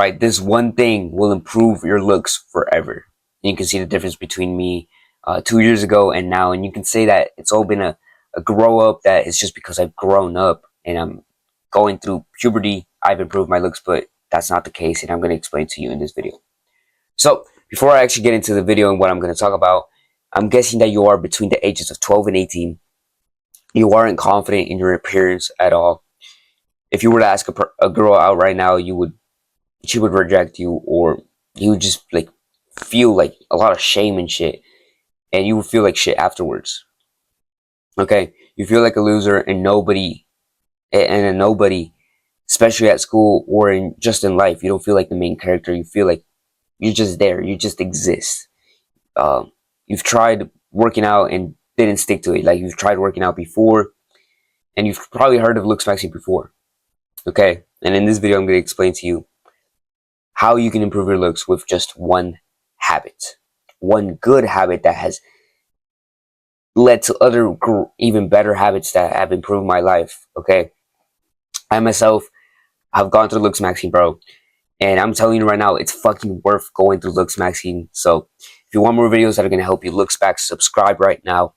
right? This one thing will improve your looks forever. You can see the difference between me 2 years ago and now, and you can say that it's all been a grow up. That it's just because I've grown up and I'm going through puberty. I've improved my looks, but that's not the case, and I'm going to explain to you in this video. So before I actually get into the video and what I'm going to talk about, I'm guessing that you are between the ages of 12 and 18. You aren't confident in your appearance at all. If you were to ask a girl out right now, she would reject you, or you would just like feel like a lot of shame and shit, and you would feel like shit afterwards. Okay, you feel like a loser, and a nobody, especially at school or just in life. You don't feel like the main character. You feel like you're just there. You just exist. You've tried working out and didn't stick to it. Like, you've tried working out before, and you've probably heard of Looks Maxi before. Okay, and in this video, I'm going to explain to you how you can improve your looks with just one habit, one good habit that has led to other even better habits that have improved my life. Okay, I myself have gone through Looks Maxi, bro, and I'm telling you right now, it's fucking worth going through Looks Maxi. So if you want more videos that are going to help you looks back, subscribe right now.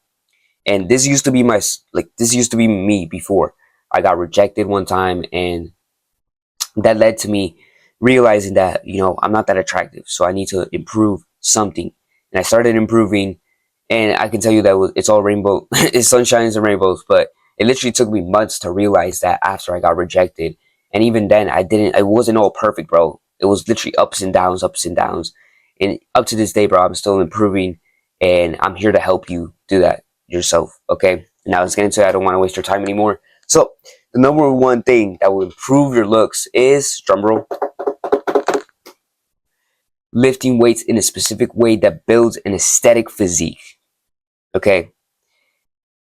And this used to be this used to be me before I got rejected one time, and that led to me realizing that, I'm not that attractive, so I need to improve something. And I started improving, and I can tell you that it's all rainbow, it's sunshines and rainbows, but it literally took me months to realize that after I got rejected. And even then, I wasn't all perfect, bro. It was literally ups and downs, ups and downs. And up to this day, bro, I'm still improving, and I'm here to help you do that yourself, okay? Now let's get into it. I don't want to waste your time anymore. So the number one thing that will improve your looks is, drumroll, lifting weights in a specific way that builds an aesthetic physique. Okay,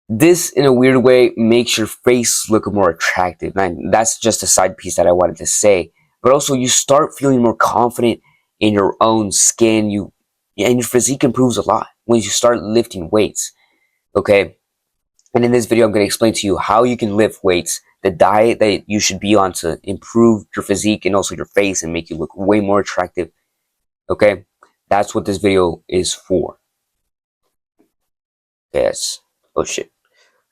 this in a weird way makes your face look more attractive. And that's just a side piece that I wanted to say. But also, you start feeling more confident in your own skin. And your physique improves a lot when you start lifting weights. Okay, and in this video, I'm going to explain to you how you can lift weights, the diet that you should be on to improve your physique and also your face and make you look way more attractive. Okay, that's what this video is for. Yes. Oh shit.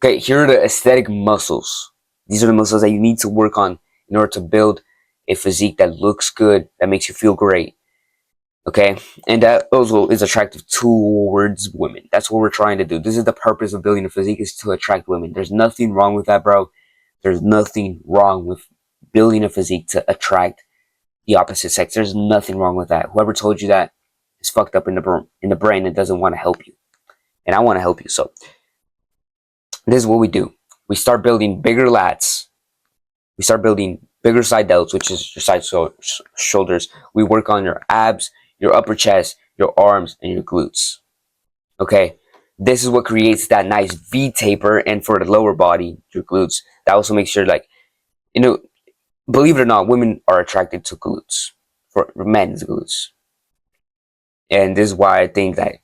Okay, here are the aesthetic muscles. These are the muscles that you need to work on in order to build a physique that looks good, that makes you feel great. Okay, and that also is attractive towards women. That's what we're trying to do. This is the purpose of building a physique, is to attract women. There's nothing wrong with that, bro. There's nothing wrong with building a physique to attract the opposite sex. There's nothing wrong with that. Whoever told you that is fucked up in the brain and doesn't want to help you. And I want to help you. So this is what we do. We start building bigger lats. We start building bigger side delts, which is your side shoulders. We work on your abs, your upper chest, your arms, and your glutes. Okay, this is what creates that nice V taper. And for the lower body, your glutes, that also makes sure, like, believe it or not, women are attracted to glutes, for men's glutes. And this is why I think that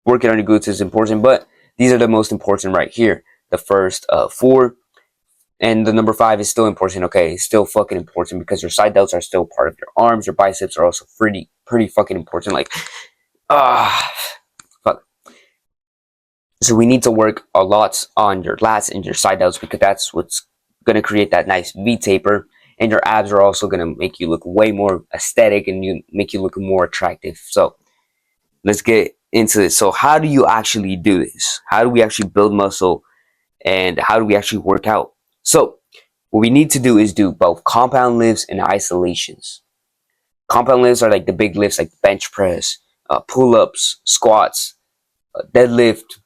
working on your glutes is important. But these are the most important right here. The first 4. And the number 5 is still important, okay? It's still fucking important because your side delts are still part of your arms. Your biceps are also pretty fucking important. Like, fuck. So we need to work a lot on your lats and your side delts because that's what's going to create that nice V taper. And your abs are also going to make you look way more aesthetic and make you look more attractive. So let's get into this. So how do you actually do this? How do we actually build muscle? And how do we actually work out? So what we need to do is do both compound lifts and isolations. Compound lifts are like the big lifts, like bench press, pull-ups, squats, deadlift,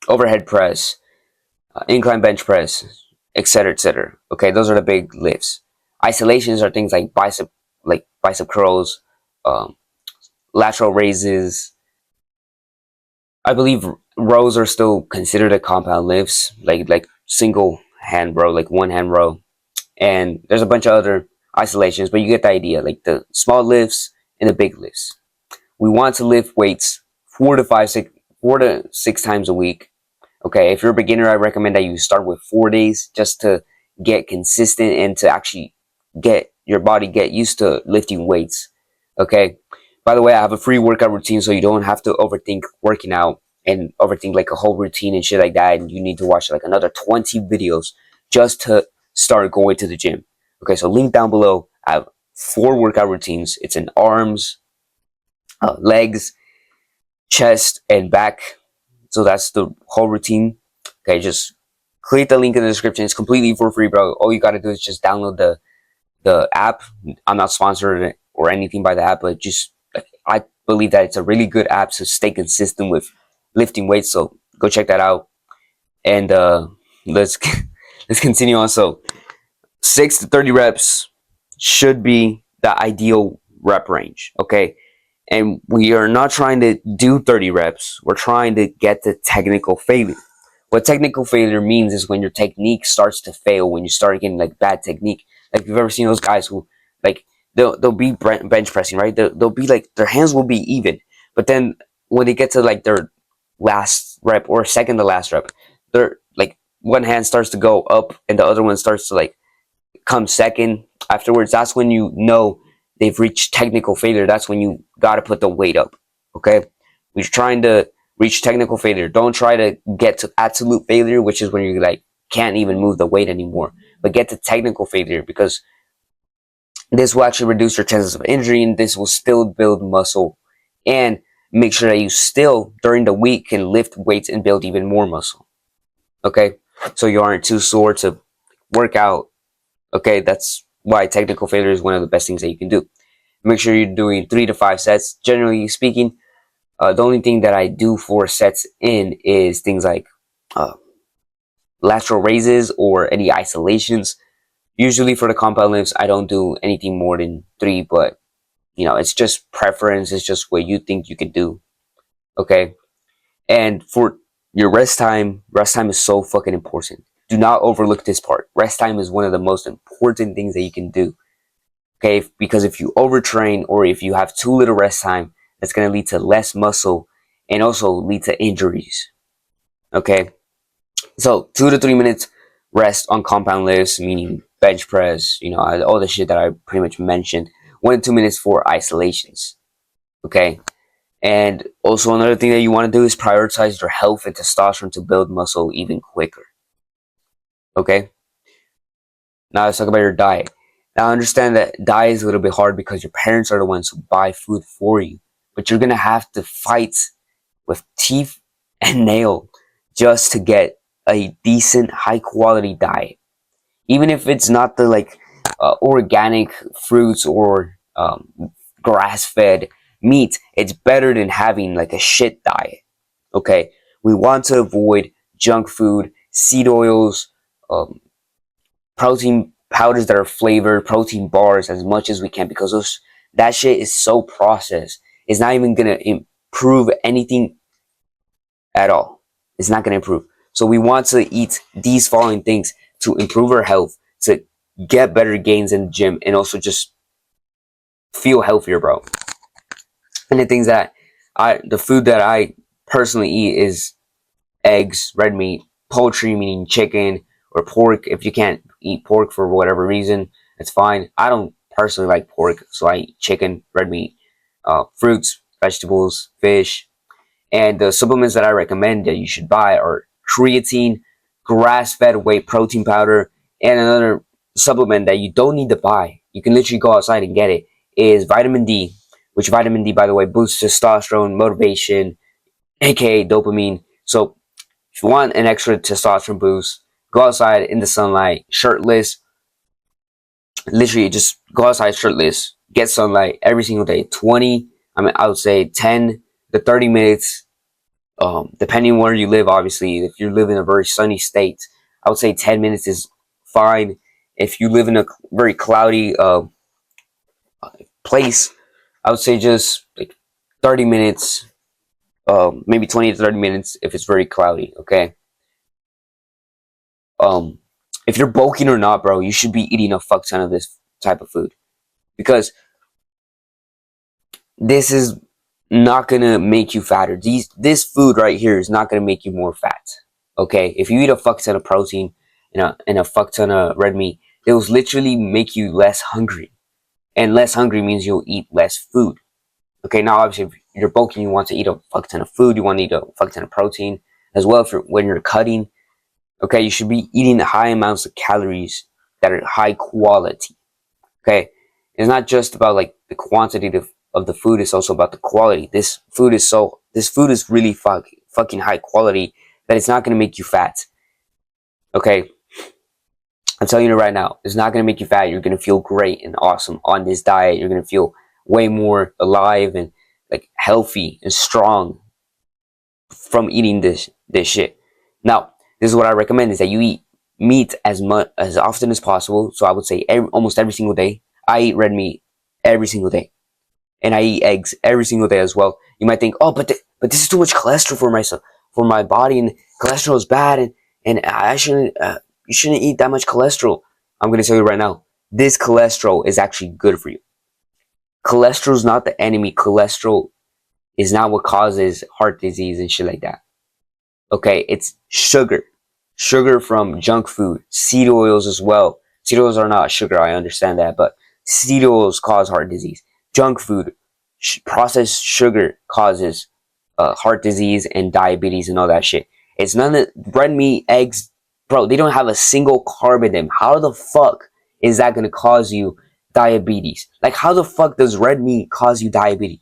overhead press, incline bench press, etc., etc. Okay, those are the big lifts. Isolations are things like bicep curls, lateral raises. I believe rows are still considered a compound lifts, like single hand row, like one hand row. And there's a bunch of other isolations, but you get the idea, like the small lifts and the big lifts. We want to lift weights 4 to 6 times a week. Okay, if you're a beginner, I recommend that you start with 4 days just to get consistent and to actually get your body get used to lifting weights. Okay. By the way, I have a free workout routine, so you don't have to overthink working out and overthink like a whole routine and shit like that. And you need to watch like another 20 videos just to start going to the gym. Okay, so link down below. I have 4 workout routines. It's in arms, legs, chest, and back. So that's the whole routine. Okay, just click the link in the description. It's completely for free, bro. All you gotta do is just download the app. I'm not sponsored or anything by the app, but just I believe that it's a really good app to stay consistent with lifting weights. So go check that out. And let's let's continue on. So 6 to 30 reps should be the ideal rep range. Okay. And we are not trying to do 30 reps. We're trying to get to technical failure. What technical failure means is when your technique starts to fail, when you start getting like bad technique. Like you've ever seen those guys who like they'll be bench pressing, right? They'll be like their hands will be even, but then when they get to like their last rep or second to last rep, they're like one hand starts to go up and the other one starts to like come second afterwards. That's when you know they've reached technical failure. That's when you got to put the weight up. Okay, we're trying to reach technical failure. Don't try to get to absolute failure, which is when you like can't even move the weight anymore, but get to technical failure, because this will actually reduce your chances of injury, and this will still build muscle and make sure that you still during the week can lift weights and build even more muscle. Okay, so you aren't too sore to work out. Okay, that's why technical failure is one of the best things that you can do. Make sure you're doing 3 to 5 sets. Generally speaking, the only thing that I do 4 sets in is things like lateral raises or any isolations. Usually for the compound lifts, I don't do anything more than 3, but you know, it's just preference. It's just what you think you can do. Okay. And for your rest time is so fucking important. Do not overlook this part. Rest time is one of the most important things that you can do. Okay. Because if you overtrain or if you have too little rest time, that's going to lead to less muscle and also lead to injuries. Okay. So 2 to 3 minutes rest on compound lifts, meaning bench press, you know, all the shit that I pretty much mentioned. 1 to 2 minutes for isolations. Okay. And also another thing that you want to do is prioritize your health and testosterone to build muscle even quicker. Okay. Now let's talk about your diet. Now I understand that diet is a little bit hard because your parents are the ones who buy food for you, but you're going to have to fight with teeth and nail just to get a decent high quality diet. Even if it's not the like organic fruits or grass fed meat, it's better than having like a shit diet. Okay, we want to avoid junk food, seed oils, protein powders that are flavored, protein bars as much as we can, because that shit is so processed. It's not even gonna improve anything at all. It's not gonna improve. So we want to eat these following things to improve our health, to get better gains in the gym, and also just feel healthier, bro. And the things that the food that I personally eat is eggs, red meat, poultry, meaning chicken or pork. If you can't eat pork for whatever reason, it's fine. I don't personally like pork, so I eat chicken, red meat, fruits, vegetables, fish. And the supplements that I recommend that you should buy are creatine, grass-fed whey protein powder, and another supplement that you don't need to buy. You can literally go outside and get it, is vitamin D, which vitamin D, by the way, boosts testosterone, motivation, aka dopamine. So if you want an extra testosterone boost, go outside in the sunlight, shirtless. Literally just go outside shirtless, get sunlight every single day. I would say 10 to 30 minutes, depending on where you live, obviously. If you live in a very sunny state, I would say 10 minutes is fine. If you live in a very cloudy place, I would say just like 30 minutes, maybe 20 to 30 minutes if it's very cloudy, okay? If you're bulking or not, bro, you should be eating a fuck ton of this type of food, because this is not gonna make you fatter. This food right here is not gonna make you more fat. Okay, if you eat a fuck ton of protein, and a fuck ton of red meat, it will literally make you less hungry. And less hungry means you'll eat less food. Okay, now obviously if you're bulking, you want to eat a fuck ton of food, you want to eat a fuck ton of protein as well for when you're cutting. Okay, you should be eating high amounts of calories that are high quality. Okay, it's not just about like the quantity of the food, it's also about the quality. This food is really fucking high quality that it's not going to make you fat. Okay, I'm telling you right now, it's not going to make you fat. You're going to feel great and awesome on this diet. You're going to feel way more alive and like healthy and strong from eating this shit. Now, this is what I recommend: is that you eat meat as often as possible. So I would say almost every single day. I eat red meat every single day, and I eat eggs every single day as well. You might think, oh, but this is too much cholesterol for my body, and cholesterol is bad, and I shouldn't you shouldn't eat that much cholesterol. I'm gonna tell you right now, this cholesterol is actually good for you. Cholesterol is not the enemy. Cholesterol is not what causes heart disease and shit like that. Okay, it's sugar. Sugar from junk food, seed oils as well. Seed oils are not sugar, I understand that, but seed oils cause heart disease. Junk food, processed sugar causes heart disease and diabetes and all that shit. It's none of red meat, eggs, bro. They don't have a single carb in them. How the fuck is that gonna cause you diabetes? Like, how the fuck does red meat cause you diabetes?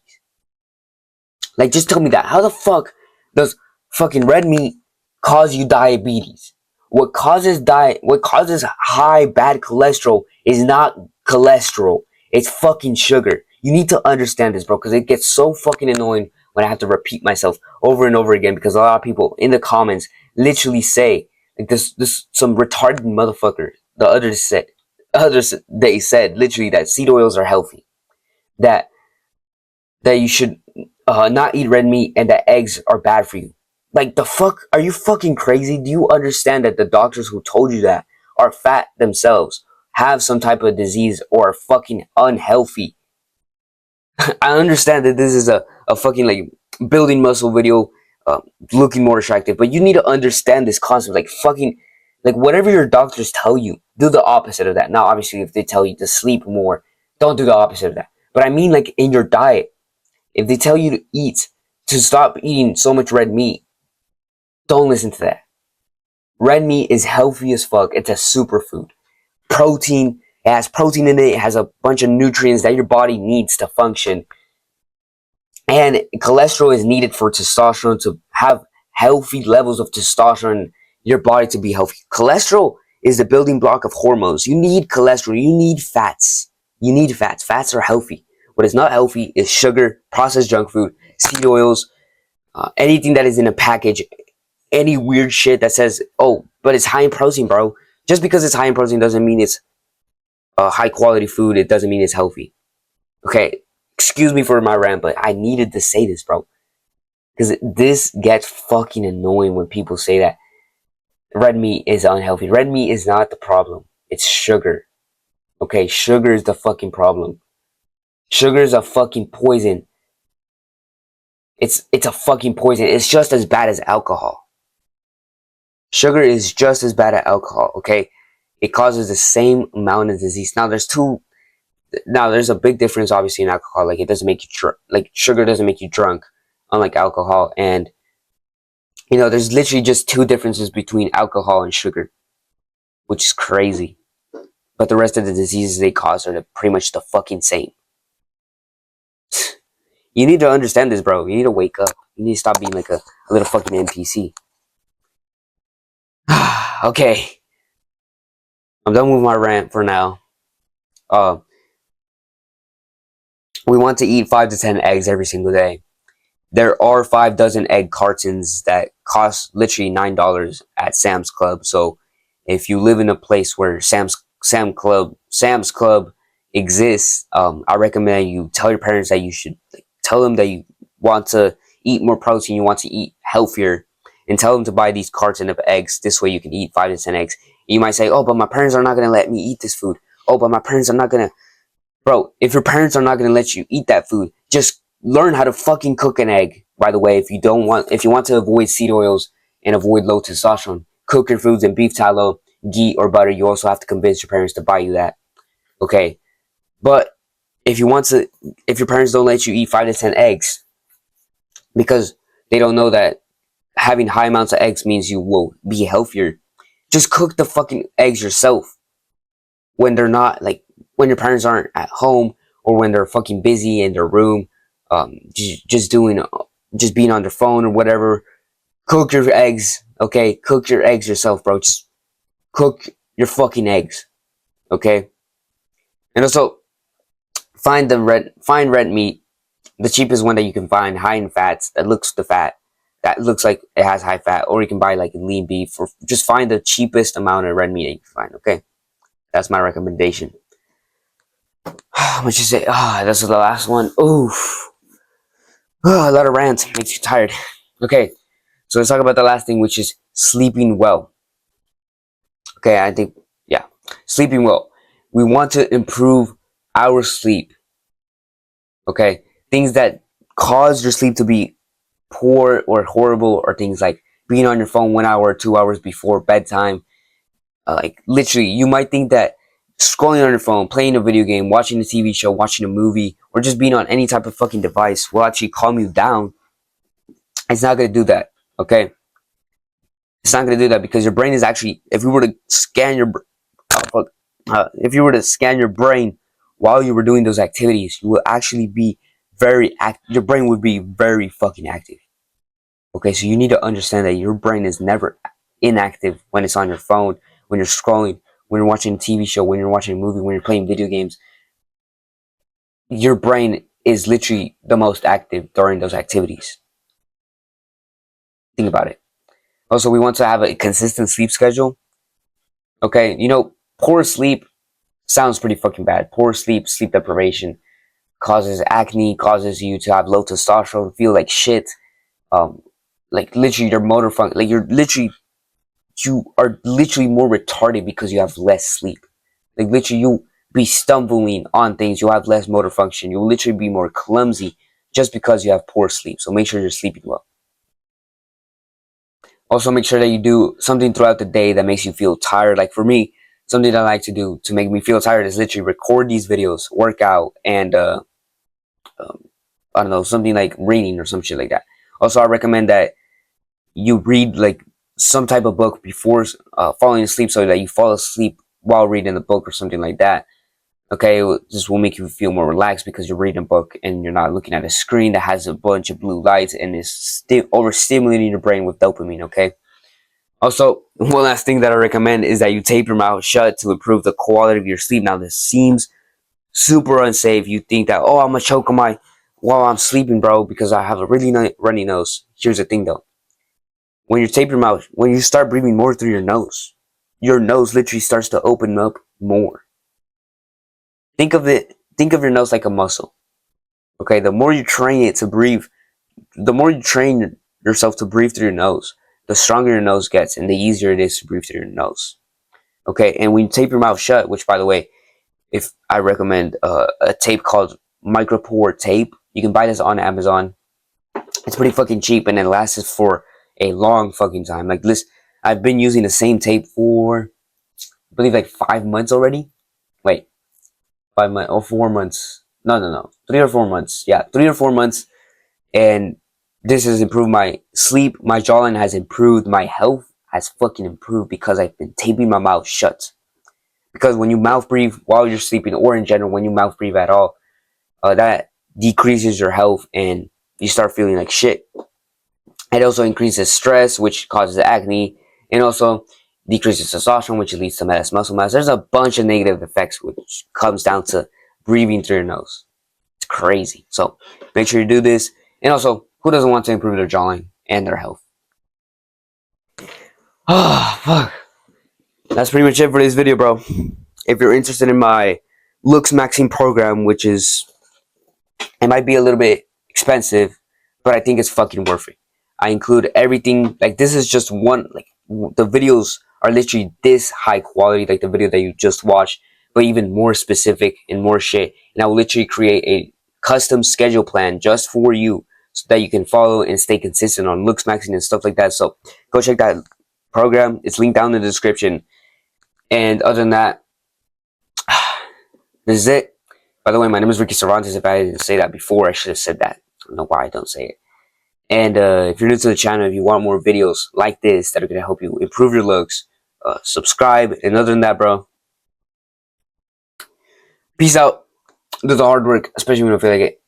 Like, just tell me that. How the fuck does fucking red meat cause you diabetes? What causes high bad cholesterol is not cholesterol. It's fucking sugar. You need to understand this, bro, because it gets so fucking annoying when I have to repeat myself over and over again, because a lot of people in the comments literally say, like, this some retarded motherfucker. They said literally that seed oils are healthy, that you should not eat red meat, and that eggs are bad for you. Like, the fuck? Are you fucking crazy? Do you understand that the doctors who told you that are fat themselves, have some type of disease, or are fucking unhealthy? I understand that this is a fucking like building muscle video, looking more attractive, but you need to understand this concept. Like, fucking, like, whatever your doctors tell you, do the opposite of that. Now, obviously, if they tell you to sleep more, don't do the opposite of that. But I mean, like, in your diet, if they tell you to stop eating so much red meat, don't listen to that. Red meat is healthy as fuck. It's a superfood. Protein, it has protein in it. It has a bunch of nutrients that your body needs to function. And cholesterol is needed for testosterone to have healthy levels of testosterone, your body to be healthy. Cholesterol is the building block of hormones. You need cholesterol. You need fats. You need fats. Fats are healthy. What is not healthy is sugar, processed junk food, seed oils, anything that is in a package, any weird shit that says, oh, but it's high in protein, bro. Just because it's high in protein doesn't mean it's high quality food. It doesn't mean it's healthy. Okay, excuse me for my rant, but I needed to say this, bro. Because this gets fucking annoying when people say that red meat is unhealthy. Red meat is not the problem. It's sugar. Okay, sugar is the fucking problem. Sugar is a fucking poison. It's a fucking poison. It's just as bad as alcohol. Sugar is just as bad as alcohol, okay? It causes the same amount of disease. Now, there's a big difference, obviously, in alcohol. Like, it doesn't make you drunk. Like, sugar doesn't make you drunk, unlike alcohol. And, there's literally just two differences between alcohol and sugar, which is crazy. But the rest of the diseases they cause are pretty much the fucking same. You need to understand this, bro. You need to wake up. You need to stop being like a little fucking NPC. Okay. I'm done with my rant for now. We want to eat 5 to 10 eggs every single day. There are 5 dozen egg cartons that cost literally $9 at Sam's Club. So if you live in a place where Sam's Club exists, I recommend you tell your parents that you should tell them that you want to eat more protein, you want to eat healthier, and tell them to buy these cartons of eggs. This way you can eat 5 to 10 eggs. You might say, oh, but my parents are not going to let me eat this food. Oh, but my parents are not going to... Bro, if your parents are not going to let you eat that food, just learn how to fucking cook an egg. By the way, if you want to avoid seed oils and avoid low testosterone, cook your foods in beef tallow, ghee or butter, you also have to convince your parents to buy you that. Okay, but if your parents don't let you eat 5 to 10 eggs because they don't know that having high amounts of eggs means you will be healthier, just cook the fucking eggs yourself when they're not like when your parents aren't at home or when they're fucking busy in their room, just being on their phone or whatever. Cook your eggs, okay? Cook your eggs yourself, bro. Just cook your fucking eggs, okay? And also find red meat, the cheapest one that you can find, high in fats, that looks like it has high fat, or you can buy like lean beef, or just find the cheapest amount of red meat that you can find, okay? That's my recommendation. What you say? This is the last one. Oof. A lot of rants makes you tired. Okay, so let's talk about the last thing, which is sleeping well. Okay, I think, yeah, sleeping well. We want to improve our sleep. Okay, things that cause your sleep to be poor or horrible are things like being on your phone 1 hour or 2 hours before bedtime. Like literally, you might think that scrolling on your phone, playing a video game, watching a TV show, watching a movie, or just being on any type of fucking device will actually calm you down. It's not gonna do that. Okay, it's not gonna do that because your brain is actually. If you were to scan if you were to scan your brain while you were doing those activities, you will actually be your brain would be very fucking active. Okay, so you need to understand that your brain is never inactive when it's on your phone, when you're scrolling, when you're watching a TV show, when you're watching a movie, when you're playing video games. Your brain is literally the most active during those activities. Think about it. Also, we want to have a consistent sleep schedule. Okay, poor sleep sounds pretty fucking bad. Poor sleep, sleep deprivation, causes acne, causes you to have low testosterone, feel like shit. Like literally your motor function, like you are literally more retarded because you have less sleep. Like literally you be stumbling on things, you'll have less motor function, you'll literally be more clumsy just because you have poor sleep. So make sure you're sleeping well. Also make sure that you do something throughout the day that makes you feel tired. Like for me, something that I like to do to make me feel tired is literally record these videos, work out, and I don't know, something like reading or some shit like that. Also, I recommend that you read like some type of book before falling asleep so that you fall asleep while reading the book or something like that. Okay, this will make you feel more relaxed because you're reading a book and you're not looking at a screen that has a bunch of blue lights and is overstimulating your brain with dopamine, okay? Also, one last thing that I recommend is that you tape your mouth shut to improve the quality of your sleep. Now, this seems super unsafe. You think that, oh, I'm gonna choke on while I'm sleeping, bro, because I have a really runny nose. Here's the thing, though. When you tape your mouth, when you start breathing more through your nose literally starts to open up more. Think of your nose like a muscle. Okay, the more you train it to breathe, the more you train yourself to breathe through your nose, the stronger your nose gets and the easier it is to breathe through your nose. Okay, and when you tape your mouth shut, which by the way, if I recommend a tape called Micropore tape, you can buy this on Amazon. It's pretty fucking cheap and it lasts for a long fucking time. Like this, I've been using the same tape for, I believe, like 5 months already. Wait, 5 months or 4 months? No, 3 or 4 months. Yeah, 3 or 4 months, and this has improved my sleep. My jawline has improved. My health has fucking improved because I've been taping my mouth shut. Because when you mouth breathe while you're sleeping, or in general when you mouth breathe at all, that decreases your health and you start feeling like shit. It also increases stress, which causes acne, and also decreases testosterone, which leads to muscle mass. There's a bunch of negative effects, which comes down to breathing through your nose. It's crazy. So make sure you do this. And also, who doesn't want to improve their jawline and their health? Oh, fuck. That's pretty much it for this video, bro. If you're interested in my Looks Maxing program, which is, it might be a little bit expensive, but I think it's fucking worth it. I include everything. Like this is just one, like the videos are literally this high quality, like the video that you just watched, but even more specific and more shit. And I will literally create a custom schedule plan just for you so that you can follow and stay consistent on Looks Maxing and stuff like that. So go check that program. It's linked down in the description. And other than that, this is it. By the way, my name is Ricky Cervantes. If I didn't say that before, I should have said that. I don't know why I don't say it. And if you're new to the channel, if you want more videos like this that are going to help you improve your looks, subscribe. And other than that, bro, peace out. Do the hard work, especially when you feel like it.